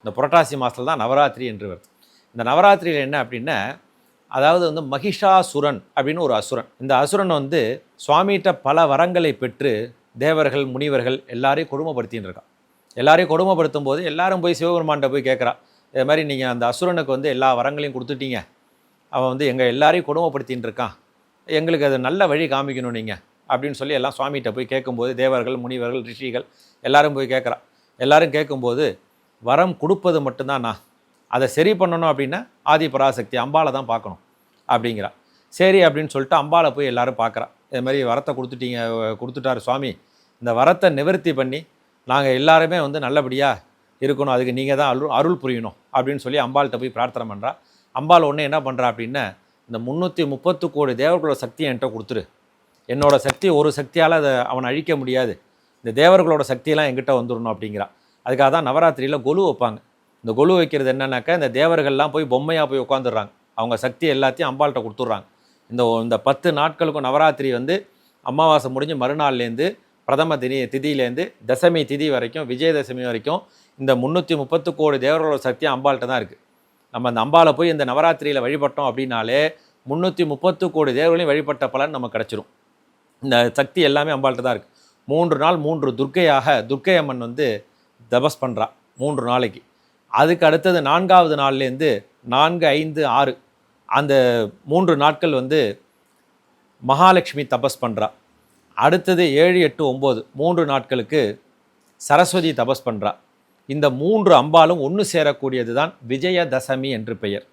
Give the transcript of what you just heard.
இந்த புரட்டாசி மாதத்தில் தான் நவராத்திரி என்று வருது. இந்த நவராத்திரியில் என்ன அப்படின்னா, அதாவது வந்து மகிஷாசுரன் அப்படின்னு ஒரு அசுரன். இந்த அசுரன் வந்து சுவாமிகிட்ட பல வரங்களை பெற்று தேவர்கள் முனிவர்கள் எல்லாரையும் கொடுமைப்படுத்தின்னு இருக்கான். எல்லாரையும் கொடுமைப்படுத்தும் போது எல்லாரும் போய் சிவபெருமான்கிட்ட போய் கேட்குறா, இது மாதிரி நீங்கள் அந்த அசுரனுக்கு வந்து எல்லா வரங்களையும் கொடுத்துட்டீங்க, அவன் வந்து எங்கள் எல்லாரையும் கொடுமைப்படுத்தின்னு இருக்கான், எங்களுக்கு அது நல்ல வழி காமிக்கணும் நீங்கள் அப்படின்னு சொல்லி எல்லாம் சுவாமிகிட்ட போய் கேட்கும்போது தேவர்கள் முனிவர்கள் ரிஷிகள் எல்லாரும் போய் கேட்குறா. எல்லாரும் கேட்கும்போது வரம் கொடுப்பது மட்டும்தான் நான், அதை சரி பண்ணணும் அப்படின்னா ஆதி பராசக்தி அம்பாவை தான் பார்க்கணும் அப்படிங்கிறா. சரி அப்படின்னு சொல்லிட்டு அம்பாவை போய் எல்லோரும் பார்க்குறா. இது மாதிரி வரத்தை கொடுத்துட்டார் சுவாமி, இந்த வரத்தை நிவர்த்தி பண்ணி நாங்கள் எல்லாருமே வந்து நல்லபடியாக இருக்கணும், அதுக்கு நீங்கள் தான் அருள் புரியணும் அப்படின்னு சொல்லி அம்பாள்கிட்ட போய் பிரார்த்தனை பண்ணுறா. அம்பாள் ஒன்று என்ன பண்ணுறா அப்படின்னா, இந்த 330 கோடி தேவர்களோட சக்தியை என்கிட்ட கொடுத்துரு, என்னோட சக்தி ஒரு சக்தியால் அதை அவனை அழிக்க முடியாது, இந்த தேவர்களோட சக்தியெல்லாம் என்கிட்ட வந்துடணும் அப்படிங்கிறா. அதுக்காக தான் நவராத்திரியில் கொலு வைப்பாங்க. இந்த கொலு வைக்கிறது என்னன்னாக்கா, இந்த தேவர்கள்லாம் போய் பொம்மையாக போய் உட்காந்துடுறாங்க, அவங்க சக்தி எல்லாத்தையும் அம்பாள்கிட்ட கொடுத்துட்றாங்க. இந்த 10 நாட்களுக்கும் நவராத்திரி வந்து அமாவாசை முடிஞ்சு மறுநாள்லேருந்து பிரதம திதியிலேருந்து தசமி திதி வரைக்கும் விஜயதசமி வரைக்கும் இந்த 330 கோடி தேவர்களோட சக்தி அம்பாள்கிட்ட தான் இருக்குது. நம்ம அந்த அம்பாளை போய் இந்த நவராத்திரியில் வழிபட்டோம் அப்படின்னாலே 330 கோடி தேவர்களையும் வழிபட்ட பலன் நமக்கு கிடச்சிரும். இந்த சக்தி எல்லாமே அம்பாள்கிட்ட தான் இருக்குது. 3 நாள் 3 துர்க்கை அம்மன் வந்து தபஸ் பண்ணுறா 3 நாளைக்கு. அதுக்கு அடுத்தது 4வது நாள்லேருந்து 4, 5, 6 அந்த 3 நாட்கள் வந்து மகாலட்சுமி தபஸ் பண்ணுறா. அடுத்தது 7, 8, 9 3 நாட்களுக்கு சரஸ்வதி தபஸ் பண்ணுறா. இந்த 3 அம்பாலும் ஒன்று சேரக்கூடியது தான் விஜயதசமி என்று பெயர்.